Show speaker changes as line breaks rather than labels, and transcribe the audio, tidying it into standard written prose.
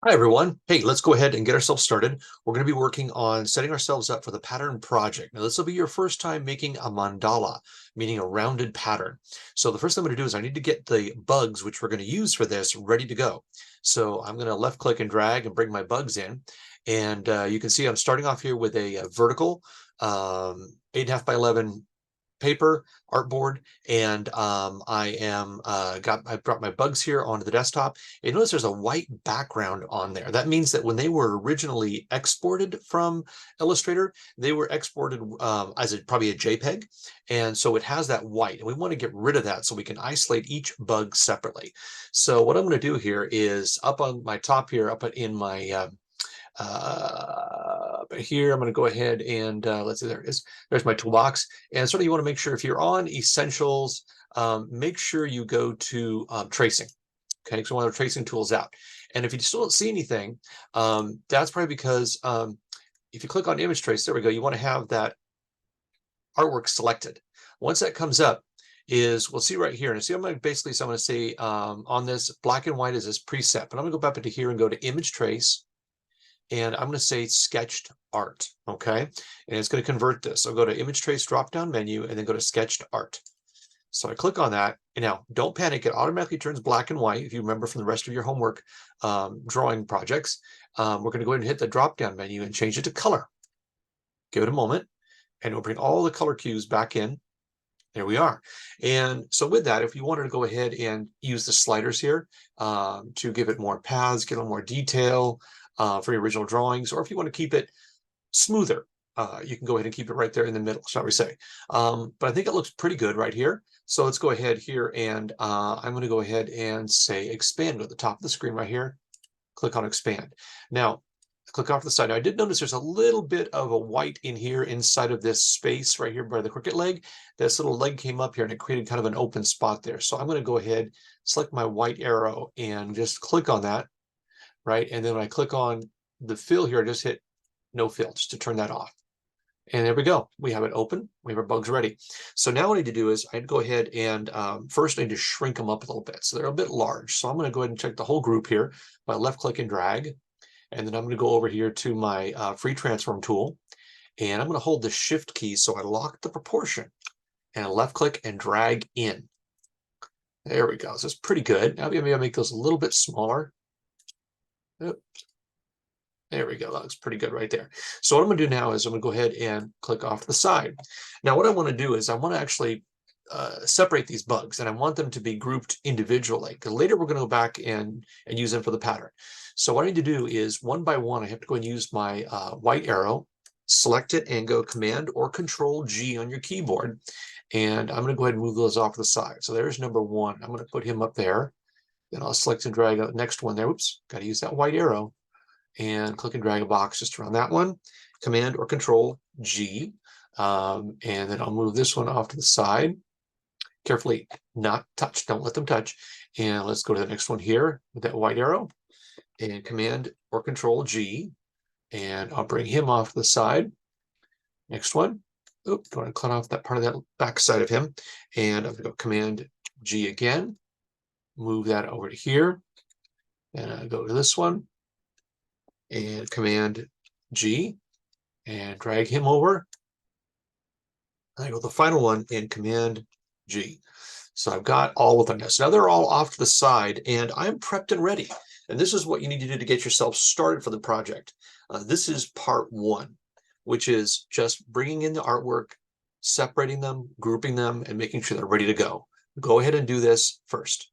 Hi, everyone. Hey, let's go ahead and get ourselves started. We're going to be working on setting ourselves up for the pattern project. Now, this will be your first time making a mandala, meaning a rounded pattern. So the first thing I'm going to do is I need to get the bugs, which we're going to use for this, ready to go. So I'm going to left click and drag and bring my bugs in. And you can see I'm starting off here with a vertical 8.5 by 11 paper artboard, and I brought my bugs here onto the desktop. And notice there's a white background on there. That means that when they were originally exported from Illustrator, they were exported as probably a JPEG, and so it has that white, and we want to get rid of that so we can isolate each bug separately. So what I'm going to do here is up on my top here, up in my but here I'm going to go ahead and let's see, there it is. There's my toolbox. And certainly you want to make sure if you're on Essentials, make sure you go to tracing. Okay, so one of the tracing tools out. And if you still don't see anything, that's probably because if you click on image trace, there we go, you want to have that artwork selected. Once that comes up, we'll see right here. And see, I'm going to say on this black and white is this preset, but I'm going to go back into here and go to image trace. And I'm going to say sketched art, okay? And it's going to convert this. So go to image trace drop-down menu and then go to sketched art. So I click on that, and now don't panic, it automatically turns black and white if you remember from the rest of your homework drawing projects. We're going to go ahead and hit the drop-down menu and change it to color. Give it a moment, and it'll bring all the color cues back in. There we are. And so with that, if you wanted to go ahead and use the sliders here to give it more paths, get a little more detail, for your original drawings, or if you want to keep it smoother, you can go ahead and keep it right there in the middle, shall we say. But I think it looks pretty good right here. So let's go ahead here, and I'm going to go ahead and say expand at the top of the screen right here. Click on expand. Now, click off the side. Now, I did notice there's a little bit of a white in here inside of this space right here by the crooked leg. This little leg came up here and it created kind of an open spot there. So I'm going to go ahead, select my white arrow, and just click on that. Right? And then when I click on the fill here, I just hit no fill just to turn that off. And there we go. We have it open. We have our bugs ready. So now what I need to do is I'd go ahead and first I need to shrink them up a little bit. So they're a bit large. So I'm going to go ahead and check the whole group here by left click and drag. And then I'm going to go over here to my free transform tool. And I'm going to hold the shift key so I lock the proportion. And left click and drag in. There we go. So it's pretty good. Now maybe I'll make those a little bit smaller. Oops. There we go. That looks pretty good right there. So what I'm going to do now is I'm going to go ahead and click off to the side. Now what I want to do is I want to actually separate these bugs, and I want them to be grouped individually, because later we're going to go back and use them for the pattern. So what I need to do is one by one, I have to go and use my white arrow, select it, and go Command or Control G on your keyboard. And I'm going to go ahead and move those off to the side. So there's number one. I'm going to put him up there. Then I'll select and drag out the next one there. Oops, got to use that white arrow. And click and drag a box just around that one. Command or Control G. And then I'll move this one off to the side. Carefully not touch, don't let them touch. And let's go to the next one here with that white arrow. And Command or Control G. And I'll bring him off to the side. Next one. Oops, don't want to cut off that part of that back side of him. And I'm going to go Command G again. Move that over to here. And I go to this one. And Command G and drag him over. I go to the final one and Command G. So I've got all of them now. So now they're all off to the side, and I'm prepped and ready. And this is what you need to do to get yourself started for the project. This is part one, which is just bringing in the artwork, separating them, grouping them, and making sure they're ready to go. Go ahead and do this first.